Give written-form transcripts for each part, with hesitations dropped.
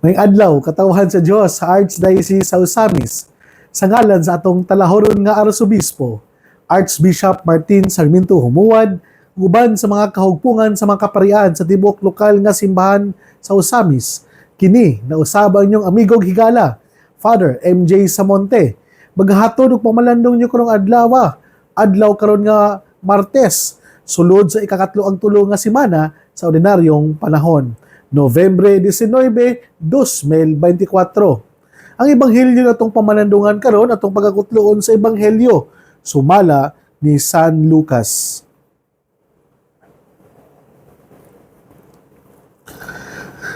May adlaw katawhan sa Dios sa Archdiocese sa Osamis. Sa ngalan sa atong talahoron nga Arsobispo, Archbishop Martin Sarmiento Humuad, uban sa mga kahugpungan sa mga kaparian sa tibok lokal nga simbahan sa Osamis. Kini na usab ang inyong amigog higala, Father MJ Samonte. Maghatod og pamalandong niyo karong adlaw karon nga Martes, sulod sa ikakatlo ang tulo nga semana sa ordinaryong panahon. Nobyembre 19, 2024. Ang ebanghelyo na itong pamalandungan karon atong pagkakutloon sa ebanghelyo sumala ni San Lucas.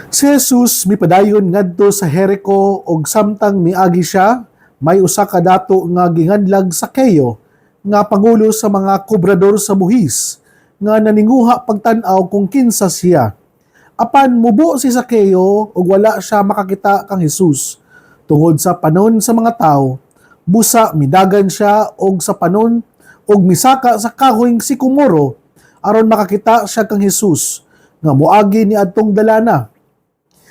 Si Jesus mipadayon ngadto sa Jericho og samtang miagi siya, may usa ka dato nga gingadlag sa Keyo nga pangulo sa mga kobrador sa buhis nga naninguha pagtan-aw kung kinsa siya. Apan mubo si Sakeo ug wala siya makakita kang Hesus. Tungod sa panon sa mga tao, busa midagan siya og sa panon og misaka sa kahoyng sikomoro aron makakita siya kang Hesus nga moagi ni adtong dalana.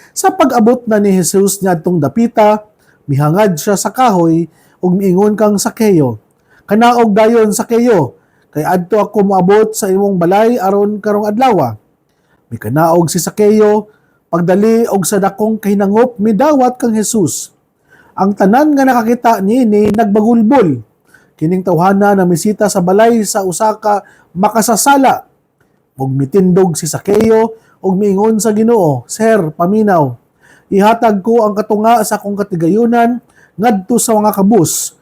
Sa pag-abot na ni Hesus ni adtong dapita, mihangad siya sa kahoy ug miingon kang Sakeo, "Kanaog dayon Sakeo, kay adto ako moabot sa imong balay aron karong adlaw." Mikanaog si Sakeo, pagdali og sa dakong kahinangop midawat kang Hesus. Ang tanan nga nakakita niini nagbagulbol. Kining tawhana na misita sa balay sa usa ka makasasala. Ug mitindog si Sakeo ug miingon sa Ginoo, "Sir, paminaw. Ihatag ko ang katunga sa akong katigayunan ngadto sa mga kabus.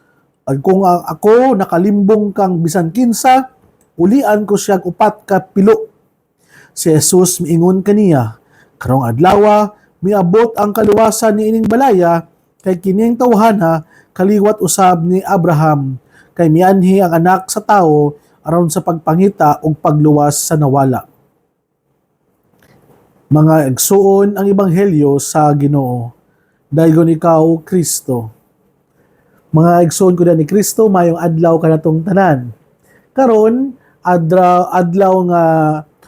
At kung ako nakalimbong kang bisan kinsa, ulian ko siya upat ka pilo." Si Jesus miingon kaniya, "Karong adlaw miabot ang kaluwasan ni ining balaya kay kining tawhana kaliwat usab ni Abraham kay mianhi ang anak sa tawo aron sa pagpangita ug pagluwas sa nawala." Mga igsuon ang ebanghelyo sa Ginoo. Dayon ikaw Kristo. Mga igsuon ko ni Kristo, mayong adlaw kanatong tanan. Karon adlaw nga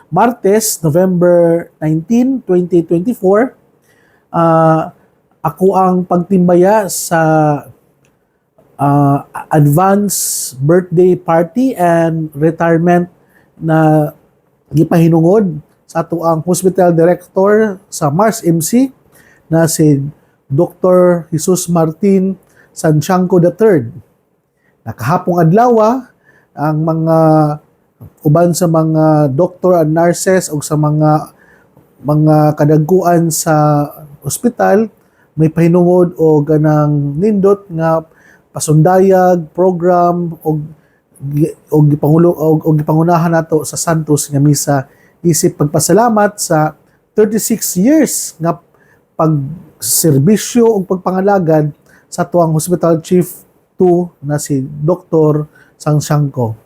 Martes, November 19, 2024, ako ang pagtimbaya sa advance birthday party and retirement na gipahinungod sa ato ang hospital director sa Mars MC na si Dr. Jesus Martin Santiago III. Nakahapong adlaw ang mga uban sa mga doktor and nurses o sa mga kadagkuan sa ospital may pahinungod o ganang nindot nga pasundayag program o gipangunahan nato sa Santos nga misa isip pagpasalamat sa 36 years nga pagserbisyo o pagpangalagad sa tuang hospital chief 2 na si Dr. Santiago.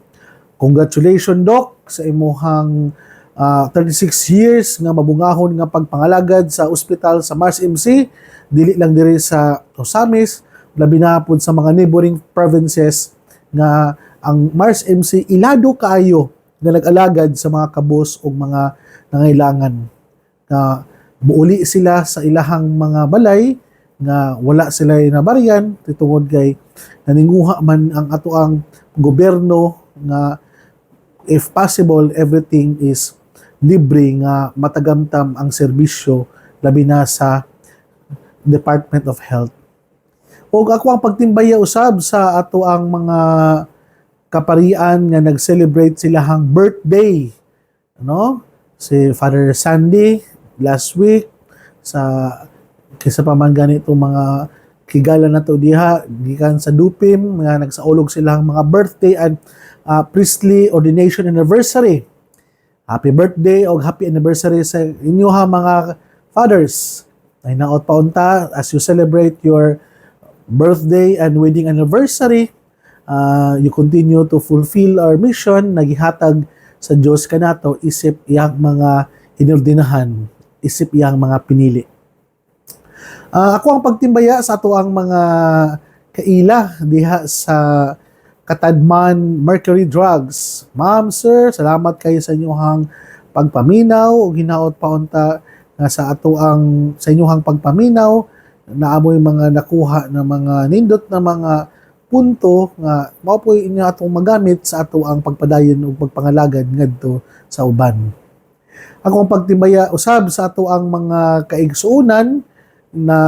Congratulations, Doc, sa imuhang 36 years nga mabungahon nga pagpangalagad sa ospital sa Mars MC, dili lang diri sa Osamis, labi na pod sa mga neighboring provinces nga ang Mars MC ilado kaayo nga nag-alagad sa mga kabos ug mga nangailangan. Nga buuli sila sa ilahang mga balay nga wala sila nabaryan titungod kay naninguha man ang atoang gobyerno nga if possible, everything is libre nga matagamtam ang serbisyo labi na sa Department of Health. O ako ang pagtimbaya usab sa ato ang mga kaparian nga nag-celebrate silahang birthday. Ano? Si Father Sandy last week sa kisa pa man ganito mga kigala na to diha gikan sa Dupim nga nagsaulog silang mga birthday and priestly ordination anniversary. Happy birthday o happy anniversary sa inyo ha mga fathers. Ay naot paunta as you celebrate your birthday and wedding anniversary, you continue to fulfill our mission nagihatag sa Dios kanato isip iyang mga inordinahan, isip iyang mga pinili. Ako ang pagtimbaya sa ato ang mga kaila diha sa Katadman Mercury Drugs. Ma'am, sir, salamat kayo sa inyong pagpaminaw o hinaot paunta nga sa ato ang sa inyong pagpaminaw naamoy mga nakuha na mga nindot na mga punto nga mao po inyo atong magamit sa ato ang pagpadayon ug pagpangalagad ngadto sa uban. Ako ang pagtibaya usab sa ato ang mga kaigsuonan na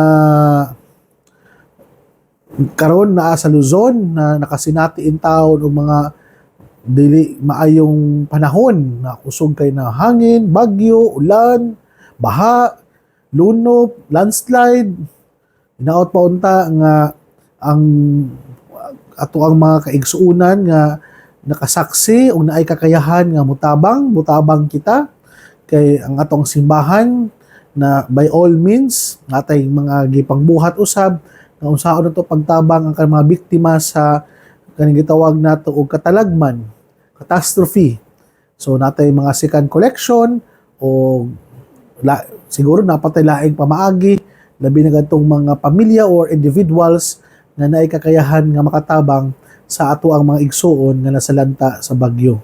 karon naa sa Luzon na nakasinati in taon og mga dili maayong panahon na kusog kay na hangin, bagyo, ulan, baha, lunob, landslide. Hinaot pa unta nga ang ato ang mga kaigsuonan nga nakasaksi o naay kakayahan nga mutabang kita kay ang atong simbahan na by all means natay mga gipangbuhat usab nga unsaon nato pagtabang ang mga biktima sa kaning gitawag nato og katalagman, catastrophe. So natay mga second collection o siguro napatay laing pamaagi labi na gadtong mga pamilya or individuals nga naay kakayahan nga makatabang sa ato ang mga igsuon nga nasalanta sa bagyo.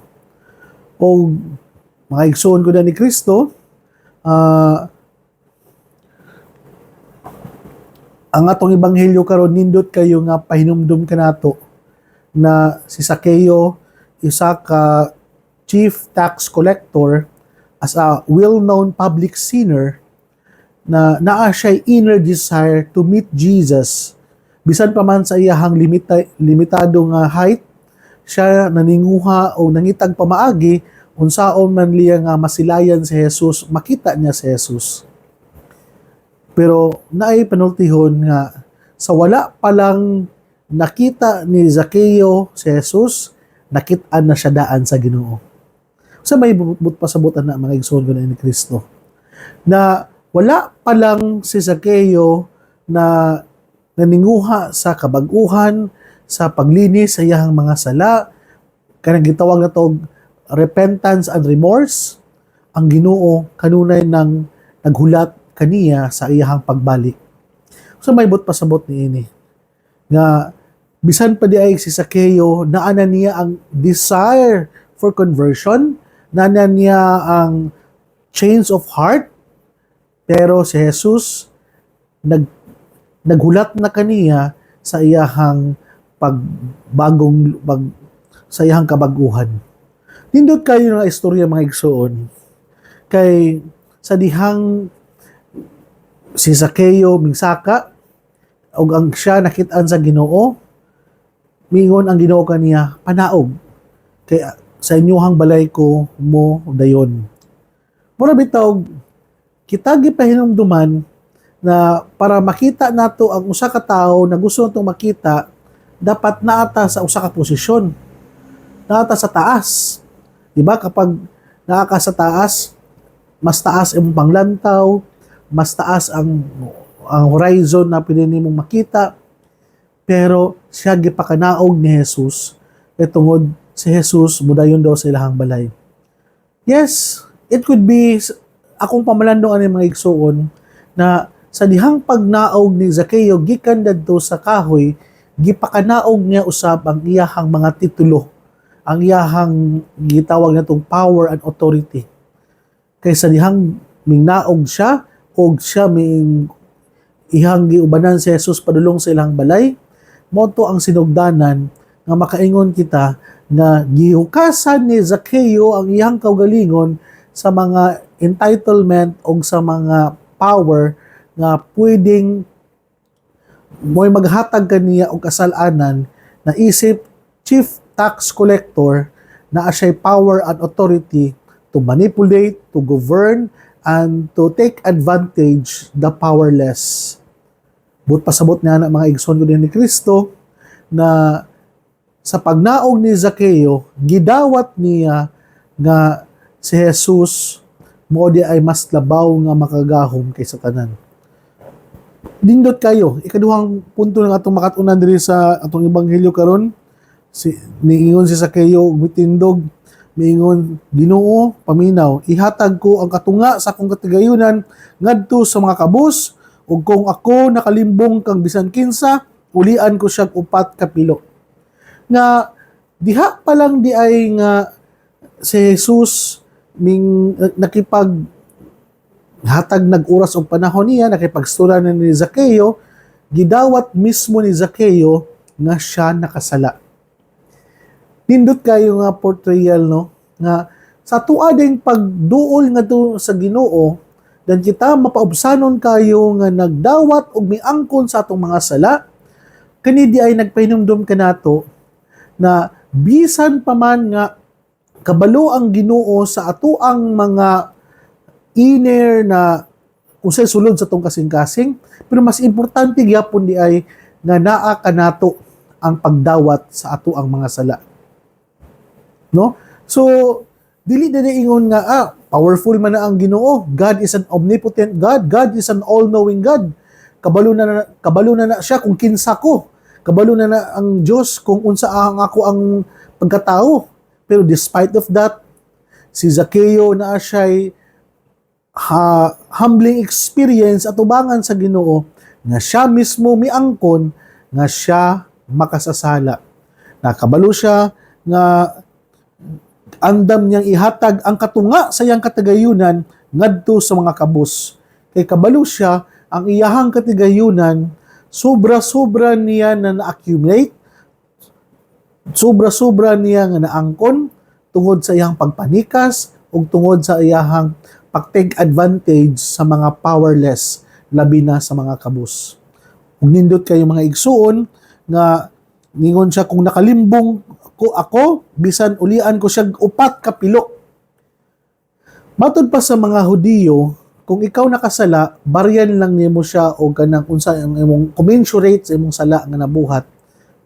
O mga igsuon ko na ni Kristo, ang atong ebanghelyo karon nindot kayo nga pahinumdum kanato na si Zaccheo isa ka chief tax collector as a well-known public sinner na naa siya inner desire to meet Jesus. Bisan pa man sa iyahang limitado nga height, siya naninguha o nangitag pamaagi unsaon man liya nga masilayan si Jesus, makita niya si Jesus. Pero naay panultihon nga sa wala pa lang nakita ni Zaccheo si Jesus, nakit-an na siya daan sa Ginoo. Sa may pasabutan na mga igsoon ko na ni Kristo. Na wala pa lang si Zaccheo na naninguha sa kabag-uhan, sa paglinis sa iyahang mga sala, kanang gitawag na to repentance and remorse, ang Ginoo kanunay nang naghulat kaniya sa iyahang pagbalik. So may pasabot ni ini nga bisan pa di ay si Zaccheo naana niya ang desire for conversion, naana niya ang change of heart, pero si Jesus naghulat na kaniya sa iyahang sa iyahang kabaguhan. Nindot kayo nga istorya mga igsoon kay sa dihang si Zaccheo mingsaka og ang siya nakit-an sa Ginoo, mingon ang Ginoo kaniya panaog kay sa inyohang balay ko mo dayon. Mura bitaw kita gipahinumduman na para makita nato ang usa ka tawo na gusto natong makita, dapat naata sa usa ka posisyon, naata sa taas. Diba kapag naaka sa taas, mas taas ang panglantaw, mas taas ang horizon na pwede mong makita, pero siya gipakanaog ni Jesus tungod si Jesus mudayon daw sa ilahang balay. Yes, it could be akong pamalandong ani mga igsuon na sa dihang pagnaog ni Zaccheo gikan dadto sa kahoy, gipakanaog niya usab ang iyahang mga titulo, ang iyahang gitawag natong power and authority. Kaysa dihang mingnaog siya og siya ming ihang giubanan si Jesus padulong sa ilang balay, moto ang sinugdanan nga makaingon kita nga gihukasan ni Zaccheo ang iyang kaugalingon sa mga entitlement o sa mga power nga pwedeng mo'y maghatag kaniya og kasalanan na isip chief tax collector na siya'y power and authority to manipulate, to govern, and to take advantage the powerless. But pasabot niya na mga igsoon ko din ni Kristo na sa pagnaog ni Zaccheo, gidawat niya nga si Jesus mo di ay mas labaw nga makagahom kaysa tanan. Dindot kayo, ikaduhang punto ng atong makatunan diri sa atong ebanghelyo karon, niingon si Zaccheo mitindog, miingon, Ginoo, paminaw, ihatag ko ang katunga sa akong katigayunan ngadto sa mga kabus, ug kung ako nakalimbong kang bisan kinsa, ulian ko siyang 4 kapilo. Nga diha pa lang di ay nga si Jesus nakipag hatag nag-oras og panahon niya nakipagstura na ni Zaccheo, gidawat mismo ni Zaccheo nga siya nakasala. Nindot kayo nga portrayal, no, nga sa tuwa ding pagduol nga to sa Ginoo, dan kita mapaubsanon kayo nga nagdawat og miangkon sa atong mga sala, kani di ay nagpahinumdom kanato na bisan pa man nga kabalo ang Ginoo sa atoang mga inner na usay sulod sa tong kasing-kasing, pero mas importante gyapon di ay nga naa kanato ang pagdawat sa atoang mga sala. No? So, dili na ingon nga, powerful man na ang Ginoo. God is an omnipotent God. God is an all-knowing God. Kabalo na siya kung kinsa ko. Kabalo na ang Diyos kung unsa ang ako ang pagkatao. Pero despite of that, si Zaccheo na siya'y humbling experience at ubangan sa Ginoo nga siya mismo miangkon nga siya makasasala. Nakabalo siya nga andam niyang ihatag ang katunga sa iyang katigayunan ngadto sa mga kabus. Kay kabalo siya ang iyahang katigayunan sobra-sobra niya na na-accumulate, sobra-sobra niya nga naangkon tungod sa iyang pagpanikas ug tungod sa iyahang pag-take advantage sa mga powerless, labi na sa mga kabus. Kung nindot kayo mga igsuon nga ningon siya kung nakalimbong ko ako, bisan ulian ko siya upat ka pilo. Matod pa sa mga Hudiyo, kung ikaw nakasala, baryan lang nimo siya o kanang unsa ang imong commensurate sa imong sala nga nabuhat.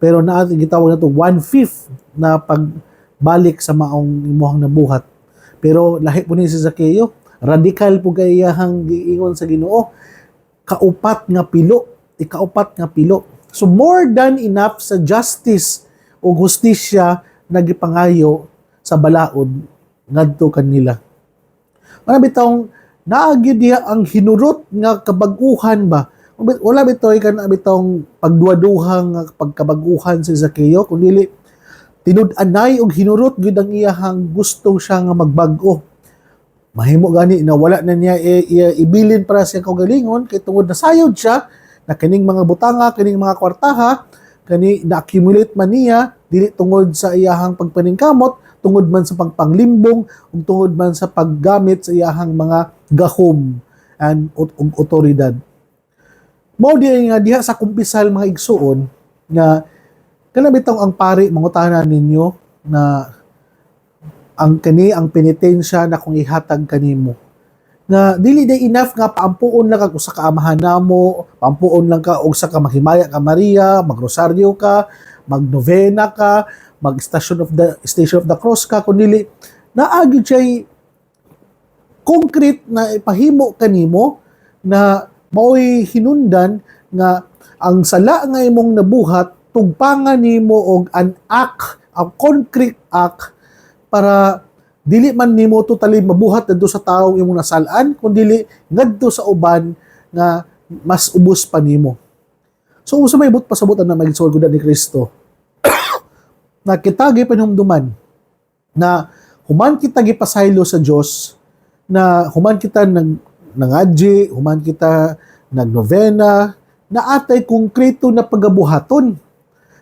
Pero naati gitawag nato 1/5 na pagbalik sa maong imong nabuhat. Pero lahi po ni si Zaccheo, radikal po kayahang giingon sa Ginoo, kaupat nga pilo, ikaupat nga pilo. So more than enough sa justice o hustisya na gipangayo sa balaod ngadto kanila. Ano bitong naagi diha ang hinurot nga kabag-uhan ba? Wala bitoy kan bitong pagduwaduhang nga pagkabag-uhan si Zaccheo kundi tinud-anay og hinurot gyud ang iyahang gusto siya nga magbag-o. Mahimo gani na wala na niya ibilin para sa kaugalingon kay tungod na sayod siya na kining mga butanga, kining mga kwartaha, kani na-accumulate man niya, dili tungod sa iyahang pagpaningkamot, tungod man sa pagpanglimbong, ug tungod man sa paggamit sa iyahang mga gahom and otoridad. Mao di nga diha sa kumpisal mga igsuon nga kanabitong ang pari mangutanan ninyo na ang penitensya na kung ihatag kanimo nga dili day enough nga paampuon lang kag usa ka amahan namo, paampuon lang ka og sa ka maghimaya ka Maria, magrosaryo ka, magnovena ka, Station of the Cross ka, kundi naagi siya'y concrete na ipahimo kanimo na mao'y hinundan nga ang sala nga imong nabuhat tugpangan nimo og an act, a concrete act para dili man nimo totally mabuhat dito sa taong imong nasalaan, kundi ngadto sa uban nga mas ubos pa nimo. So usa may but pasabutan na magigsuon ni Kristo. Na kita gipanumduman na human kita gipasaylo sa Dios, na human kita nangadji, human kita nagnovena, na atay konkreto na pagabuhaton.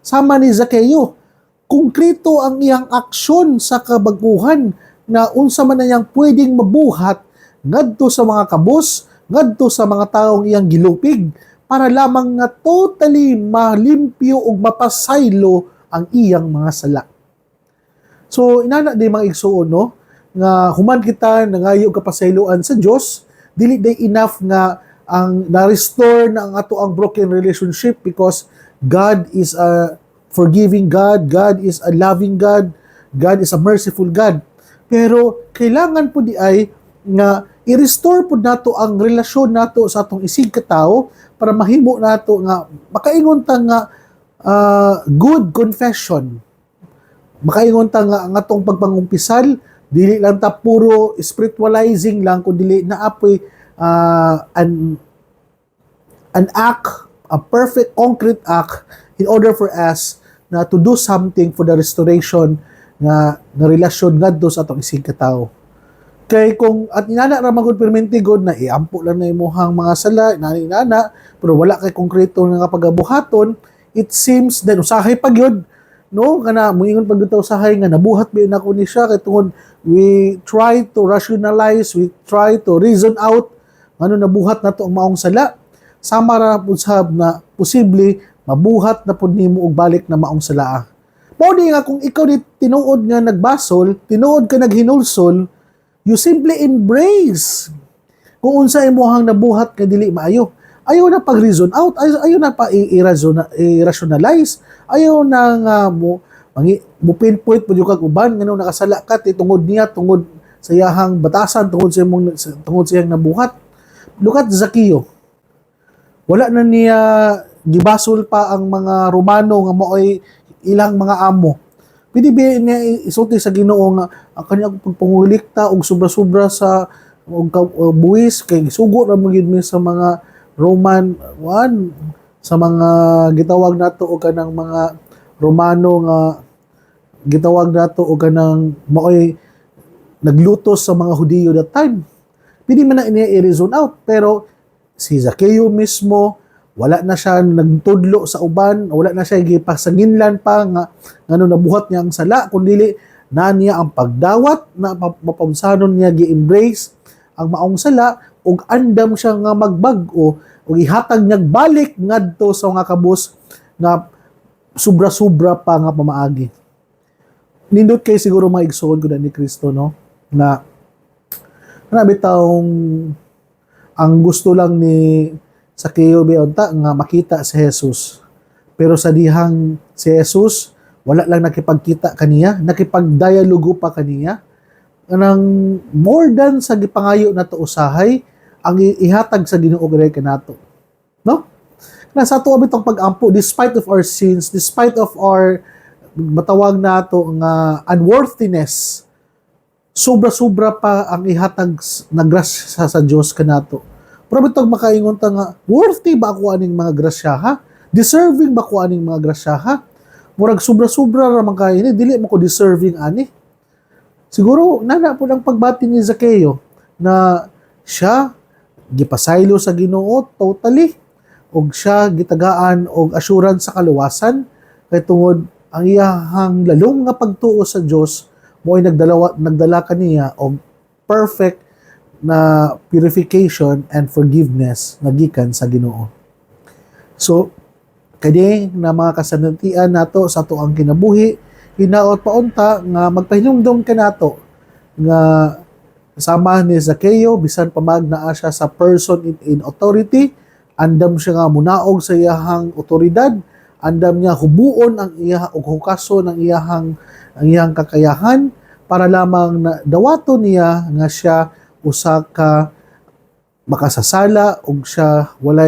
Sama ni Zaccheo, konkreto ang iyang aksyon sa kabaguhan na unsa man na iyang pwedeng mabuhat ngadto sa mga kabos, ngadto sa mga taong iyang gilupig para lamang nga totally malimpyo ug mapasaylo ang iyang mga sala. So inana di mga igsuon no nga human kita nangayo kapasayloan sa Dios, dili day enough nga ang na-restore na ang ato ang broken relationship because God is a forgiving God, God is a loving God, God is a merciful God. Pero kailangan po di ay nga i-restore po nato ang relasyon nato sa atong isig katao para mahimo nato nga makaingon ta nga good confession. Makaingon ta nga ang atong pagpangumpisal dili lang ta puro spiritualizing lang kundi naapoy an act, a perfect concrete act in order for us na to do something for the restoration nga relasyon ngadto sa atong isig katao. Kay kung at inana ra magud permente god na iampo lang na imuhang mga sala inana pero wala kay konkreto nga pagabuhaton, it seems then usahay pa gyud no kana moingon pag dito usahay nga nabuhat ba nako ni siya kay tungod we try to rationalize, we try to reason out ano nabuhat nato ang maong sala sama ra pud sab na posible mabuhat na pud nimo og balik na maong sala. Mao di nga kung ikaw di tinuod nga nagbasol, tinuod ka naghinulsol, you simply embrace kung unsa imong nabuhat nga dili maayo. Ayaw na pag-reason out, ayaw na pa i-rationalize, ayaw na nga mo pinpoint mo yung kag-uban nga nakasala ka tungod niya, tungod sa iyahang batasan, tungod sa iyang nabuhat. Look at Zaccheo. Wala na niya gibasol pa ang mga Romano nga mo'y ilang mga amo. Pwede ba niya isulti sa Ginoo nga ang kanyang pagpangulikta og sobra-sobra sa buwis kay sugo ra mo mi sa mga Roman sa mga gitawag nato og kanang mga Romano nga gitawag nato og kanang maoy naglutos sa mga Hudiyo that time. Pwede man na i-reason out pero si Zaccheo mismo wala na siya nagtudlo sa uban, wala na siya gipasanginlan pa nga ngano nabuhat niya ang sala kundi na niya ang pagdawat na mapamsanon niya gi-embrace ang maong sala ug andam siya nga magbag-o ug ihatag niya balik ngadto sa mga kabus nga sobra-sobra pa nga pamaagi. Nindot kay siguro mga igsoon ko ni Kristo no na bitawng ang gusto lang ni Zaccheo beonta nga makita si Jesus. Pero sa dihang si Jesus, wala lang nakipagkita kaniya, nakipagdialogo pa kaniya. Anang more than sa gipangayo na to usahay, ang ihatag sa Ginoo gayud kanato. No? Na sa ato bitong pag-ampo, despite of our sins, despite of our matawag nato nga unworthiness, sobra-sobra pa ang ihatag na grasya sa Dios kanato. Pero bitong makaingon ta nga, worthy ba ako aning mga grasya ha? Deserving ba ko aning mga grasya ha? Murag sobra-sobra ra man kay ni dili mo ko deserving ani. Siguro nana po ng pagbati ni Zaccheo na siya gipasaylo sa Ginoo totally og siya gitagaan og assurance sa kaluwasan kay tungod ang iyahang lalong nga pagtuo sa Dios mo'y nagdala kaniya og perfect na purification and forgiveness nga gikan sa Ginoo. So, kadi na mga kasanatian nato sa ato ang kinabuhi, hinaot paunta nga magpahinumdom ka nato nga sama ni Zaccheo bisan pamag naa siya sa person in authority, andam siya nga munaog sa iyahang otoridad, andam niya hubuon ang iyahang og hukason ang iyahang kakayahan para lamang na dawaton niya nga siya usa ka makasasala og siya wala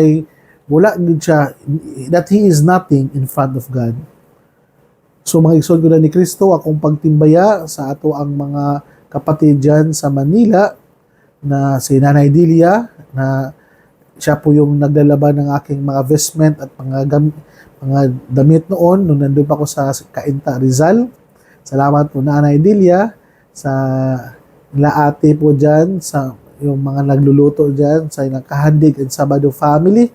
gid siya that he is nothing in front of God. So mga igsoon ko ni Kristo akong pagtimbaya sa ato ang mga kapatid dyan sa Manila na si Nanay Delia na siya po yung naglalaban ng aking mga vestment at mga damit noon nung nandun pa ako sa Cainta, Rizal. Salamat po Nanay Delia sa laate po dyan, sa yung mga nagluluto dyan, sa nakahandig and Sabado family.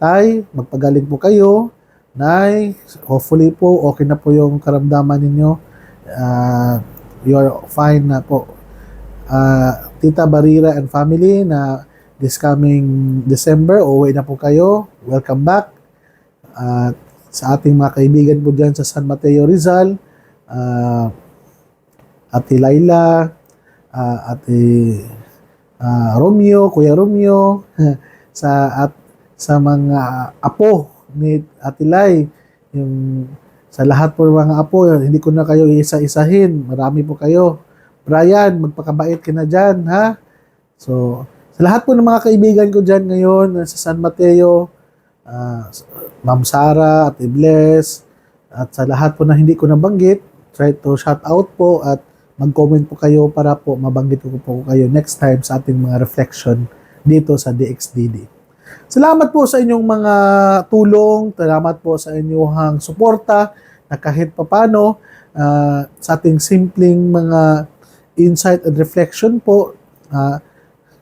Tay, magpagaling po kayo. Nay, hopefully po, okay na po yung karamdaman ninyo. You're fine na po. Tita Barira and family na this coming December, uuwi na po kayo. Welcome back. Sa ating mga kaibigan po dyan sa San Mateo Rizal, Ate Laila, Ate Romeo, Kuya Romeo, sa mga apo ni Ate Lai, yung sa lahat po ng mga apo, hindi ko na kayo isa-isahin, marami po kayo. Brian, magpakabait ka na dyan, ha? So, sa lahat po ng mga kaibigan ko dyan ngayon, sa San Mateo, Ma'am Sara, Ate Bless, at sa lahat po na hindi ko nabanggit, try to shout out po at mag-comment po kayo para po mabanggit ko po kayo next time sa ating mga reflection dito sa DXDD. Salamat po sa inyong mga tulong, salamat po sa inyong suporta na kahit papano sa ating simpleng mga insight and reflection po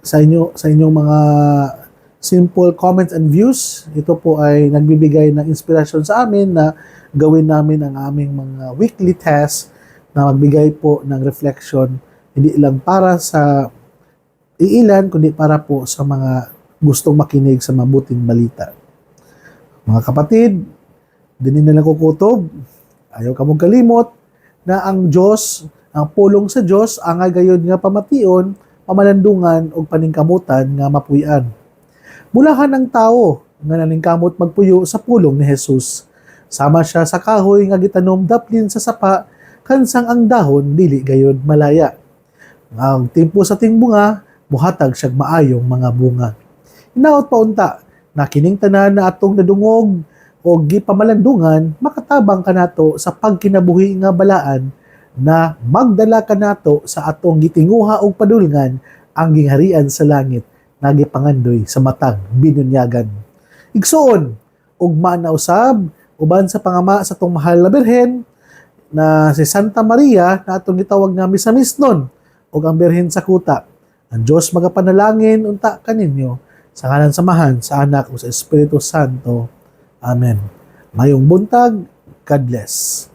sa inyong mga simple comments and views. Ito po ay nagbibigay ng inspirasyon sa amin na gawin namin ang aming mga weekly tasks na magbigay po ng reflection, hindi lang para sa iilan, kundi para po sa mga gustong makinig sa mabuting balita. Mga kapatid, dinin na lang kukutob, ayaw ka mong kalimot na ang Diyos, ang pulong sa Diyos, ang gayon nga pamation, pamalandungan o paningkamutan nga mapuy-an. Bulahan ang tao nga naningkamot magpuyo sa pulong ni Jesus. Sama siya sa kahoy nga gitanom daplin sa sapa, kansang ang dahon dili gayon malaya. Ang timpo sa tingbunga, muhatag siyag maayong mga bunga. Hinaot pa unta, na kining tanan na atong nadungog o gipamalandungan, makatabang kanato sa pagkinabuhi nga balaan na magdala kanato sa atong gitinguha og padulngan ang gingharian sa langit nagipangandoy sa matag binunyagan. Igsoon, ugma na usab, uban sa pangama sa tong mahal na Birhen, na si Santa Maria, na atong gitawag nga misamisnon, o ang Birhen sa kuta. Ang Diyos magapanalangin, unta kaninyo, sa ngalan samahan, sa anak o sa Espiritu Santo. Amen. Mayong buntag, God bless.